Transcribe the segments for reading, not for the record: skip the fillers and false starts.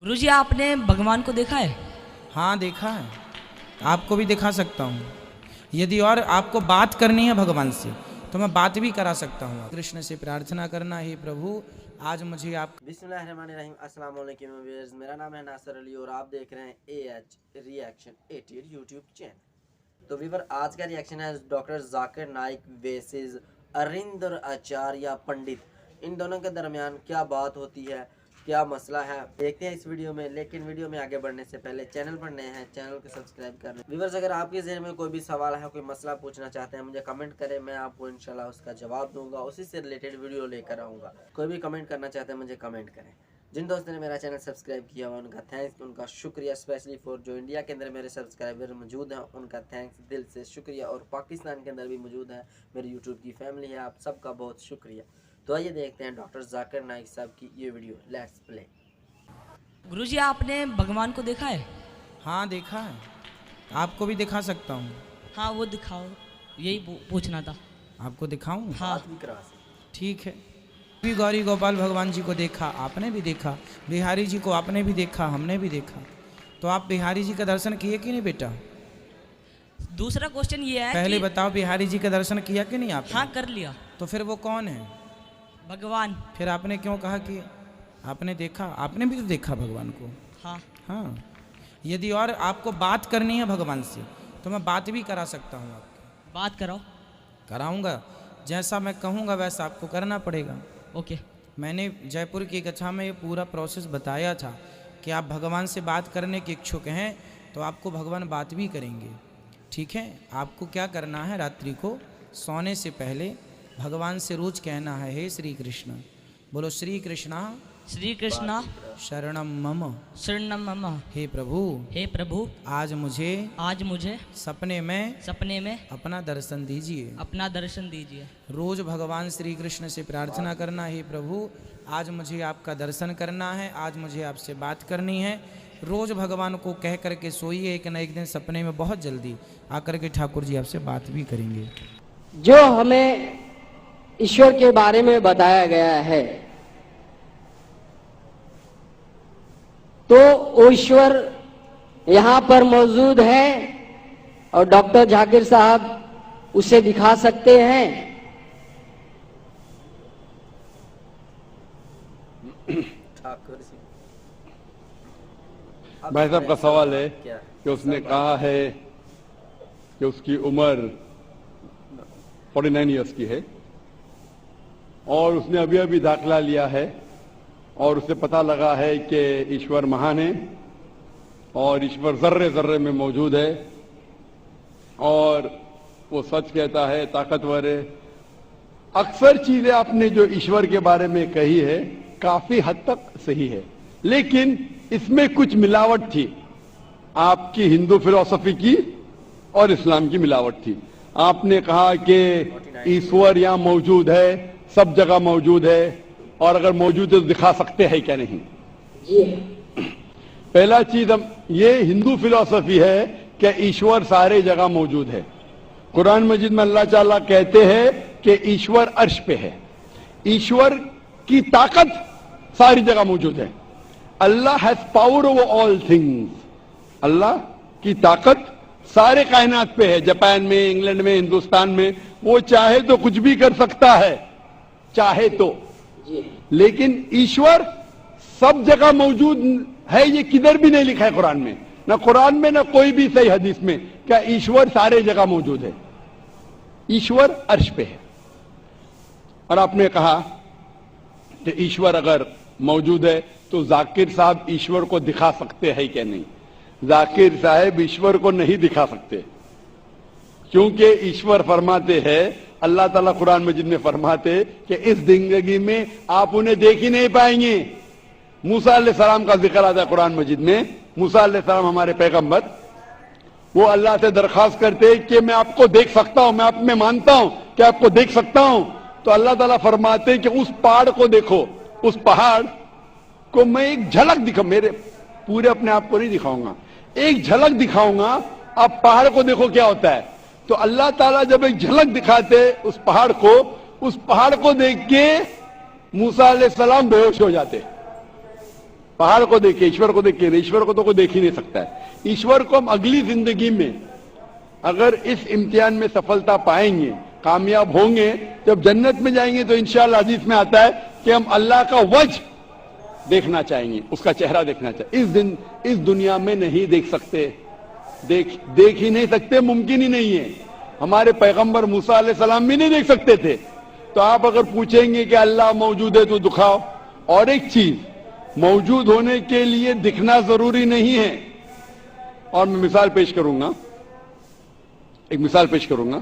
गुरुजी, आपने भगवान को देखा है? हाँ देखा है, आपको भी दिखा सकता हूँ। यदि और आपको बात करनी है भगवान से तो मैं बात भी करा सकता हूँ। कृष्ण से प्रार्थना करना, हे प्रभु आज मुझे आप। बिस्मिल्लाहिर्रहमानिर्रहीम। अस्सलाम वालेकुम व्यूअर्स, मेरा नाम है नासिर अली और आप देख रहे हैं AH रिएक्शन 88 यूट्यूब चैनल। तो व्यूअर, आज का रिएक्शन है डॉक्टर जाकिर नाइक वर्सेस अरिंदर आचार्य पंडित। इन दोनों के दरमियान क्या बात होती है, क्या मसला है, देखते हैं इस वीडियो में। लेकिन वीडियो में आगे बढ़ने से पहले चैनल पर नए हैं, चैनल को सब्सक्राइब कर लें। व्यूअर्स, अगर आपके ज़हन में कोई भी सवाल है, कोई मसला पूछना चाहते हैं, मुझे कमेंट करें, मैं आपको इंशाल्लाह उसका जवाब दूंगा, उसी से रिलेटेड वीडियो लेकर आऊँगा। कोई भी कमेंट करना चाहते हैं मुझे कमेंट करें। जिन दोस्तों ने मेरा चैनल सब्सक्राइब किया हुआ उनका थैंक्स, उनका शुक्रिया। स्पेशली फॉर जो इंडिया के अंदर मेरे सब्सक्राइबर मौजूद हैं, उनका थैंक्स, दिल से शुक्रिया। और पाकिस्तान के अंदर भी मौजूद है मेरी यूट्यूब की फैमिली है, आप सबका बहुत शुक्रिया। तो आइए देखते हैं डॉक्टर जाकिर नाइक साहब की ये वीडियो। Let's play. गुरुजी, आपने भगवान को देखा है? हाँ देखा है, आपको भी दिखा सकता हूँ। हाँ, वो दिखाओ, यही पूछना था। आपको दिखाऊं? हाँ। बात भी करा सकते। ठीक है। भी गौरी गोपाल भगवान जी को देखा, आपने भी देखा। बिहारी जी को आपने भी देखा, हमने भी देखा। तो आप बिहारी जी का दर्शन किए कि नहीं बेटा? दूसरा क्वेश्चन ये है पहले कि बताओ, बिहारी जी का दर्शन किया कि नहीं आपने? हाँ, कर लिया। तो फिर वो कौन है? भगवान। फिर आपने क्यों कहा कि आपने देखा? आपने भी तो देखा भगवान को। हाँ। हाँ, यदि और आपको बात करनी है भगवान से तो मैं बात भी करा सकता हूँ। आपकी बात कराओ। कराऊंगा, जैसा मैं कहूँगा वैसा आपको करना पड़ेगा। ओके। मैंने जयपुर की कक्षा में ये पूरा प्रोसेस बताया था कि आप भगवान से बात करने के इच्छुक हैं तो आपको भगवान बात भी करेंगे। ठीक है, आपको क्या करना है, रात्रि को सोने से पहले भगवान से रोज कहना है, हे श्री कृष्ण। बोलो, श्री कृष्णा श्री कृष्णा शरणम मम। शरणम मम। हे प्रभु, हे प्रभु, आज मुझे सपने में अपना दर्शन दीजिए। अपना दर्शन दीजिए। रोज भगवान श्री कृष्ण से प्रार्थना करना, हे प्रभु आज मुझे आपका दर्शन करना है, आज मुझे आपसे बात करनी है। रोज भगवान को कह करके सोइए, एक न एक दिन सपने में बहुत जल्दी आकर के ठाकुर जी आपसे बात भी करेंगे। जो हमें ईश्वर के बारे में बताया गया है, तो वो ईश्वर यहाँ पर मौजूद है और डॉक्टर जाकिर साहब उसे दिखा सकते हैं। ठाकुर जी, भाई साहब का सवाल है क्या? कि उसने कहा है कि उसकी उम्र 49 इयर्स की है और उसने अभी अभी दाखिला लिया है और उसे पता लगा है कि ईश्वर महान है और ईश्वर जर्रे जर्रे में मौजूद है और वो सच कहता है, ताकतवर है। अक्सर चीजें आपने जो ईश्वर के बारे में कही है काफी हद तक सही है, लेकिन इसमें कुछ मिलावट थी, आपकी हिंदू फिलॉसफी की और इस्लाम की मिलावट थी। आपने कहा कि ईश्वर यहां मौजूद है, सब जगह मौजूद है और अगर मौजूद है तो दिखा सकते हैं क्या? नहीं। पहला चीज, हम ये हिंदू फिलॉसफी है कि ईश्वर सारे जगह मौजूद है। कुरान मजीद में अल्लाह ताला कहते हैं कि ईश्वर अर्श पे है, ईश्वर की ताकत सारी जगह मौजूद है। Allah has power over all things, Allah की ताकत सारे कायनात पे है। जापान में, इंग्लैंड में, हिंदुस्तान में, वो चाहे तो कुछ भी कर सकता है, चाहे तो। लेकिन ईश्वर सब जगह मौजूद है, ये किधर भी नहीं लिखा है कुरान में, ना कुरान में ना कोई भी सही हदीस में, क्या ईश्वर सारे जगह मौजूद है। ईश्वर अर्श पे है। और आपने कहा कि ईश्वर अगर मौजूद है तो जाकिर साहब ईश्वर को दिखा सकते हैं क्या? नहीं, जाकिर साहब ईश्वर को नहीं दिखा सकते, क्योंकि ईश्वर फरमाते हैं, अल्लाह ताला कुरान मजीद में फरमाते कि इस जिंदगी में आप उन्हें देख ही नहीं पाएंगे। मूसा अलैहिस्सलाम का जिक्र आता है कुरान मजीद में। मूसा अलैहिस्सलाम हमारे पैगंबर, वो अल्लाह से दरखास्त करते कि मैं आपको देख सकता हूं, मैं आप में मानता हूं कि आपको देख सकता हूं। तो अल्लाह ताला फरमाते कि उस पहाड़ को देखो, उस पहाड़ को मैं एक झलक दिखा, मेरे पूरे अपने आप को नहीं दिखाऊंगा, एक झलक दिखाऊंगा, आप पहाड़ को देखो क्या होता है। तो अल्लाह ताला जब एक झलक दिखाते उस पहाड़ को देख के मूसा अलैहिस्सलाम बेहोश हो जाते। पहाड़ को देखिए, ईश्वर को देखिए, ईश्वर को तो कोई देख ही नहीं सकता है। ईश्वर को हम अगली जिंदगी में अगर इस इम्तिहान में सफलता पाएंगे, कामयाब होंगे, जब जन्नत में जाएंगे तो इंशाअल्लाह हदीस में आता है कि हम अल्लाह का वजह देखना चाहेंगे, उसका चेहरा देखना चाहिए। इस दुनिया में नहीं देख सकते, देख ही नहीं सकते, मुमकिन ही नहीं है। हमारे पैगंबर मूसा अलैहि सलाम भी नहीं देख सकते थे। तो आप अगर पूछेंगे कि अल्लाह मौजूद है तो दिखाओ। और एक चीज, मौजूद होने के लिए दिखना जरूरी नहीं है। और मैं मिसाल पेश करूंगा, एक मिसाल पेश करूंगा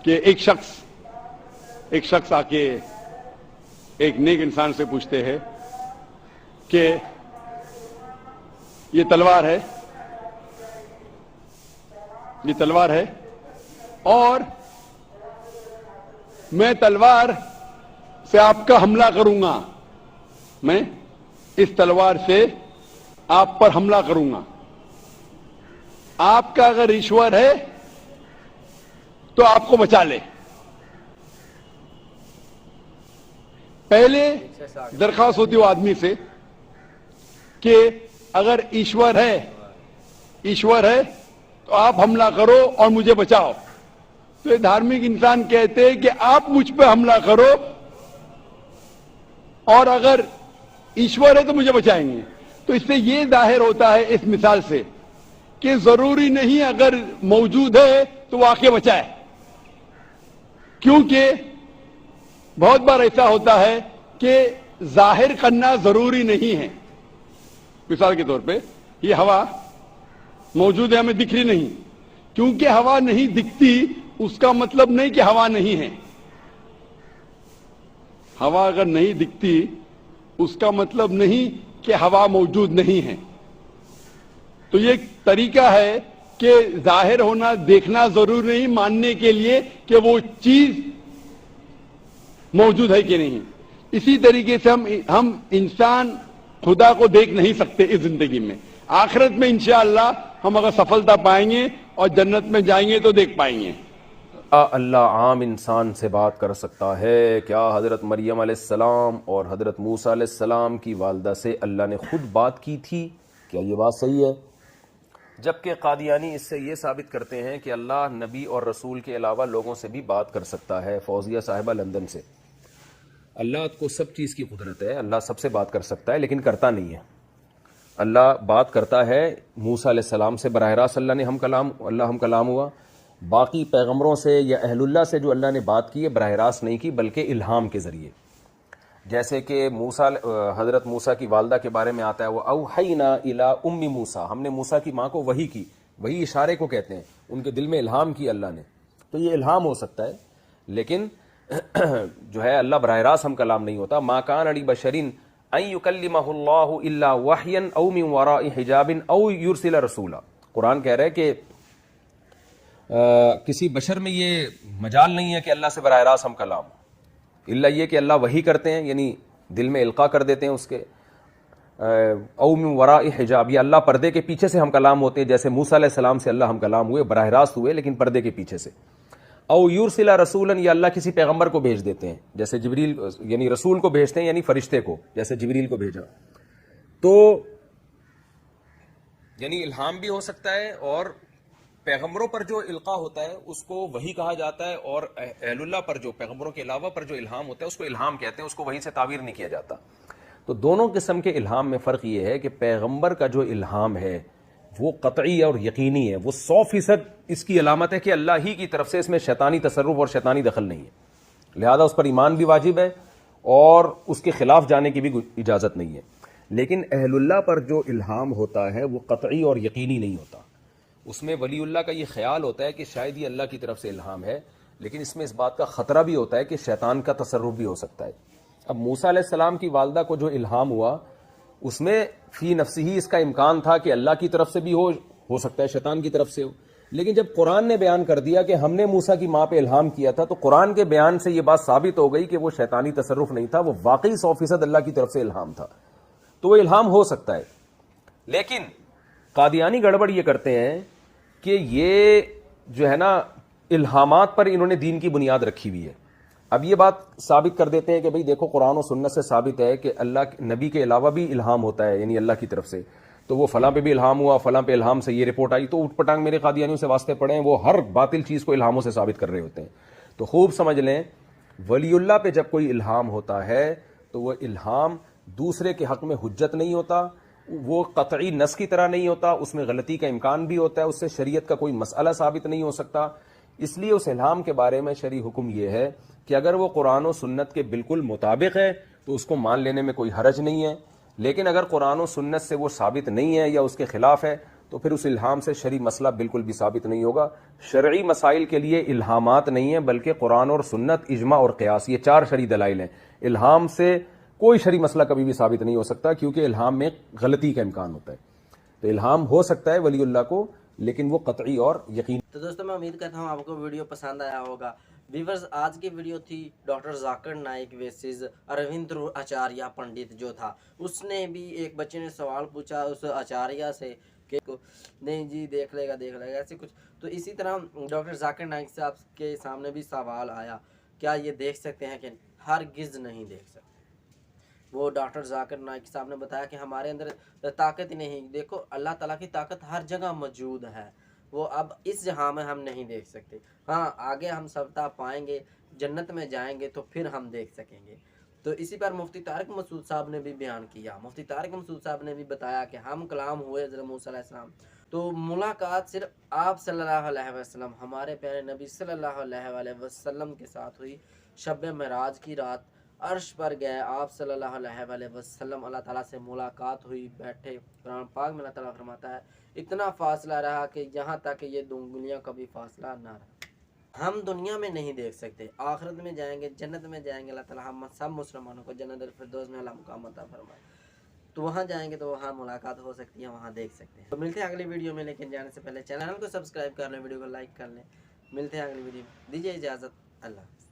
कि एक शख्स आके एक नेक इंसान से पूछते हैं कि ये तलवार है और मैं तलवार से आपका हमला करूंगा, मैं इस तलवार से आप पर हमला करूंगा। आपका अगर ईश्वर है तो आपको बचा ले। पहले दरखास्त होती वो आदमी से कि अगर ईश्वर है तो आप हमला करो और मुझे बचाओ। तो ये धार्मिक इंसान कहते हैं कि आप मुझ पे हमला करो और अगर ईश्वर है तो मुझे बचाएंगे। तो इससे ये जाहिर होता है इस मिसाल से कि जरूरी नहीं अगर मौजूद है तो वो आके बचाए, क्योंकि बहुत बार ऐसा होता है कि जाहिर करना जरूरी नहीं है। मिसाल के तौर पे ये हवा मौजूद है, हमें दिख रही नहीं। क्योंकि हवा नहीं दिखती उसका मतलब नहीं कि हवा नहीं है। हवा अगर नहीं दिखती उसका मतलब नहीं कि हवा मौजूद नहीं है। तो ये एक तरीका है कि जाहिर होना, देखना जरूरी नहीं मानने के लिए कि वो चीज मौजूद है कि नहीं। इसी तरीके से हम इंसान खुदा को देख नहीं सकते इस जिंदगी में। आखिरत में इंशाअल्लाह हम अगर सफलता पाएंगे और जन्नत में जाएंगे तो देख पाएंगे। अल्लाह आम इंसान से बात कर सकता है? क्या हज़रत मरियम अलैहिस्सलाम और हज़रत मूसा अलैहिस्सलाम की वालदा से अल्लाह ने खुद बात की थी? क्या ये बात सही है? जबकि कादियानी इससे ये साबित करते हैं कि अल्लाह नबी और रसूल के अलावा लोगों से भी बात कर सकता है। फौजिया साहिबा लंदन से, अल्लाह को सब चीज़ की कुदरत है, अल्लाह सबसे बात कर सकता है लेकिन करता नहीं है। अल्लाह बात करता है मूसा अलैहिस्सलाम से बराह रास्त, अल्लाह हम कलाम हुआ। बाकी पैगम्बरों से या अहलुल्लाह से जो अल्लाह ने बात की है बराह रास्त नहीं की, बल्कि इल्हाम के ज़रिए। जैसे कि हज़रत मूसा की वालदा के बारे में आता है, वो औहैना इला उम्मी मूसा, हमने मूसा की माँ को वही की। वही इशारे को कहते हैं, उनके दिल में इल्हाम की अल्लाह ने। तो ये इल्हाम हो सकता है, लेकिन जो है अल्लाह बराह रास्त हम कलाम नहीं होता। मा कान अली बशरिन अन युकल्लिमहुल्लाहु इल्ला वहयन औ मिन वराइ हिजाबिन औ युरसिल रसूला। कुरान कह रहा है कि किसी बशर में ये मजाल नहीं है कि अल्लाह से बराह रास्त हम कलाम, इल्ला ये कि अल्लाह वही करते हैं, यानी दिल में इल्का कर देते हैं उसके। औ मिन वराइ हिजाब, ये अल्लाह पर्दे के पीछे से हम कलाम होते हैं। जैसे मूसा अलैहिस्सलाम से अल्लाह हम कलाम हुए, बराह रास्त हुए, लेकिन पर्दे के पीछे से। औ युरसिला रसूलन, या अल्लाह किसी पैगंबर को भेज देते हैं, जैसे जिब्रील, यानी रसूल को भेजते हैं, यानी फरिश्ते को, जैसे जिब्रील को भेजा। तो यानी इल्हाम भी हो सकता है, और पैगंबरों पर जो इल्का होता है उसको वही कहा जाता है, और अहलुल्लाह पर जो पैगंबरों के अलावा पर जो इल्हाम होता है उसको इल्हाम कहते हैं, उसको वही से ताबीर नहीं किया जाता। तो दोनों किस्म के इल्हाम में फ़र्क ये है कि पैगंबर का जो इल्हाम है वो कतई और यकीनी है, वो 100% इसकी अलामत है कि अल्लाह ही की तरफ से, इसमें शैतानी तसर्रुफ और शैतानी दखल नहीं है। लिहाजा उस पर ईमान भी वाजिब है और उसके खिलाफ जाने की भी इजाज़त नहीं है। लेकिन अहलुल्लाह पर जो इल्हाम होता है वो कतई और यकीनी नहीं होता। उसमें वलीउल्लाह का ये ख्याल होता है कि शायद ये अल्लाह की तरफ से इल्हाम है, लेकिन इसमें इस बात का ख़तरा भी होता है कि शैतान का तसर्रुफ भी हो सकता है। अब मूसा अलैहिस्सलाम की वालदा को जो इल्हाम हुआ उसमें फी नफ्सी ही इसका इम्कान था कि अल्लाह की तरफ से भी हो सकता है, शैतान की तरफ से हो। लेकिन जब कुरान ने बयान कर दिया कि हमने मूसा की माँ पे इल्हाम किया था, तो कुरान के बयान से ये बात साबित हो गई कि वो शैतानी तसर्रुफ नहीं था, वो वाकई 100% अल्लाह की तरफ से इल्हाम था। तो वो इल्हाम हो सकता है। लेकिन कादियानी गड़बड़ ये करते हैं कि ये जो है ना, इल्हामात पर इन्होंने दीन की बुनियाद रखी हुई है। اب یہ بات ثابت کر دیتے ہیں کہ بھئی دیکھو قرآن و سنت سے ثابت ہے کہ اللہ نبی کے علاوہ بھی الہام ہوتا ہے، یعنی اللہ کی طرف سے، تو وہ فلاں پہ بھی الہام ہوا، فلاں پہ الہام سے یہ رپورٹ آئی، تو اٹھ پٹانگ میرے قادیانیوں سے واسطے پڑے ہیں، وہ ہر باطل چیز کو الہاموں سے ثابت کر رہے ہوتے ہیں۔ تو خوب سمجھ لیں، ولی اللہ پہ جب کوئی الہام ہوتا ہے تو وہ الہام دوسرے کے حق میں حجت نہیں ہوتا، وہ قطعی نص کی طرح نہیں ہوتا، اس میں غلطی کا امکان بھی ہوتا ہے، اس سے شریعت کا کوئی مسئلہ ثابت نہیں ہو سکتا۔ اس لیے اس الہام کے بارے میں شرعی حکم یہ ہے کہ اگر وہ قرآن و سنت کے بالکل مطابق ہے تو اس کو مان لینے میں کوئی حرج نہیں ہے، لیکن اگر قرآن و سنت سے وہ ثابت نہیں ہے یا اس کے خلاف ہے تو پھر اس الہام سے شرعی مسئلہ بالکل بھی ثابت نہیں ہوگا۔ شرعی مسائل کے لیے الہامات نہیں ہیں بلکہ قرآن اور سنت، اجماع اور قیاس، یہ 4 شرعی دلائل ہیں۔ الہام سے کوئی شرعی مسئلہ کبھی بھی ثابت نہیں ہو سکتا کیونکہ الہام میں غلطی کا امکان ہوتا ہے۔ تو الہام ہو سکتا ہے ولی اللہ کو، لیکن وہ قطعی اور یقین۔ تو دوستوں میں امید کرتا ہوں آپ کو ویڈیو پسند آیا ہوگا۔ ویورز آج کی ویڈیو تھی ڈاکٹر ذاکر نائک ویسز اروندر آچاریہ پنڈت جو تھا، اس نے بھی ایک بچے نے سوال پوچھا اس آچاریہ سے کہ نہیں جی دیکھ لے گا ایسے کچھ، تو اسی طرح ڈاکٹر ذاکر نائک صاحب کے سامنے بھی سوال آیا کیا یہ دیکھ سکتے ہیں کہ ہرگز نہیں دیکھ سکتے۔ وہ ڈاکٹر ذاکر نائک صاحب نے بتایا کہ ہمارے اندر طاقت ہی نہیں، دیکھو اللہ تعالیٰ کی طاقت ہر جگہ موجود ہے، وہ اب اس جہاں میں ہم نہیں دیکھ سکتے، ہاں آگے ہم سبتا پائیں گے، جنت میں جائیں گے تو پھر ہم دیکھ سکیں گے۔ تو اسی پر مفتی طارق مسعود صاحب نے بھی بیان کیا، مفتی طارق مسعود صاحب نے بھی بتایا کہ ہم کلام ہوئے حضرت موسیٰ علیہ السلام، تو ملاقات صرف آپ صلی اللہ علیہ وسلم ہمارے پیارے نبی صلی اللہ علیہ وسلم کے ساتھ ہوئی۔ شب معراج کی رات عرش پر گئے آپ صلی اللہ علیہ وسلم، اللہ تعالیٰ سے ملاقات ہوئی، بیٹھے۔ قرآن پاک میں اللہ تعالیٰ فرماتا ہے اتنا فاصلہ رہا کہ یہاں تک کہ یہ دنیا کا بھی فاصلہ نہ رہا۔ ہم دنیا میں نہیں دیکھ سکتے، آخرت میں جائیں گے، جنت میں جائیں گے، اللہ تعالیٰ ہم سب مسلمانوں کو جنت الفردوس میں اللہ مقام عطا فرمائے، تو وہاں جائیں گے تو وہاں ملاقات ہو سکتی ہے، وہاں دیکھ سکتے ہیں۔ تو ملتے ہیں اگلی ویڈیو میں، لیکن جانے سے پہلے چینل کو سبسکرائب کر لیں، ویڈیو کو لائک کر لیں۔ ملتے ہیں اگلی ویڈیو میں، دیجیے اجازت، اللہ حافظ۔